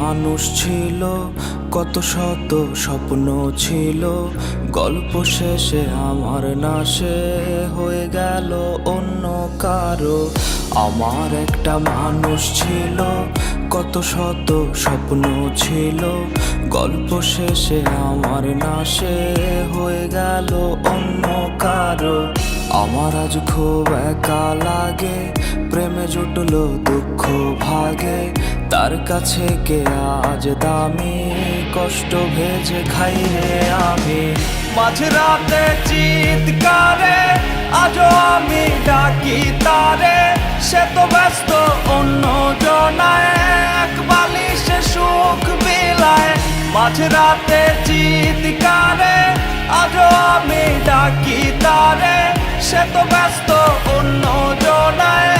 মানুষ ছিল, কত শত স্বপ্ন ছিল, গল্প শেষে আমার নাশে হয়ে গেল অন্য কারো। আমার একটা মানুষ ছিল, কত শত স্বপ্ন ছিল, গল্প শেষে আমার নাশে হয়ে গেল অন্য কারো। আমার আজ খুব একা লাগে, প্রেমে জুটলো দুঃখ ভাগে, তার কাছে কে আজ দামি, কষ্ট ভেজে খাই রে আমি। মাঝরাতে চিৎকারে আজও আমি ডাকি তারে, সে তো ব্যস্ত অন্য জনায়, এক বালিশে সুখ বিলায়। মাঝরাতে চিৎকারে আজও আমি ডাকি তারে, সে তো ব্যস্ত অন্য জনায়,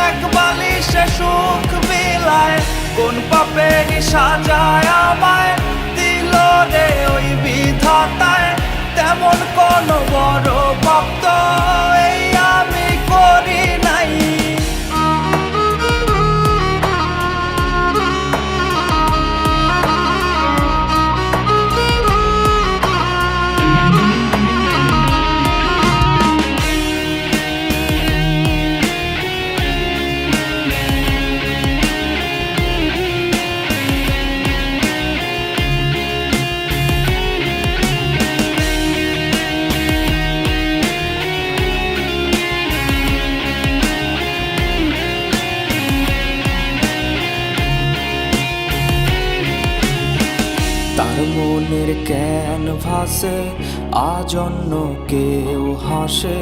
এক বালিশে সুখ বিলায়। কোন পাপেরই সাজায় আমায় দিল রে ওই বিধাতায়, তেমন কোন বড় পাপ তো এই আমি করি নাই। তার মনের ক্যানভাসে আজ অন্য কেউ হাসে,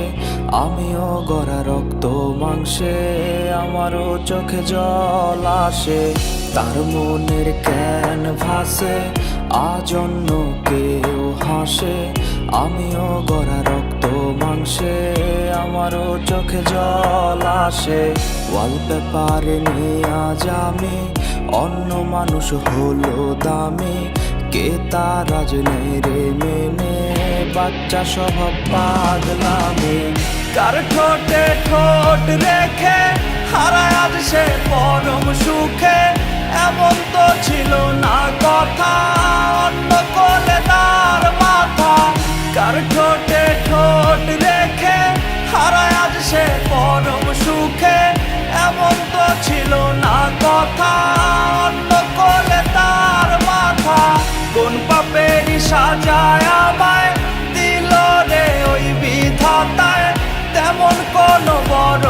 আমিও গড়া রক্ত মাংসে আমারও চোখে জল আসে। তার মনের ক্যানভাসে আজ অন্য কেউ হাসে, আমিও গড়া রক্ত মাংসে আমারও চোখে জল আসে। ওয়ালপেপারে নিয়ে আজ আমি অন্য মানুষ হলো দামি, কে তার আজ নেই রে মেনে, বাচ্চা স্বভাব পাগলামি। কার ঠোঁটে ঠোঁট রেখে হারায় আজ সে পরম সুখে, এমন তো ছিল না কথা অন্য কোলে তার মাথা। কার ঠোঁটে ঠোঁট রেখে হারায় আজ সে পরম সুখে, এমন তো ছিল না কথা অন্য কোলে তার মাথা। কোন পাপেরই সাজায় আমায় দিল রে ওই বিধাতায়, তেমন কোন বড়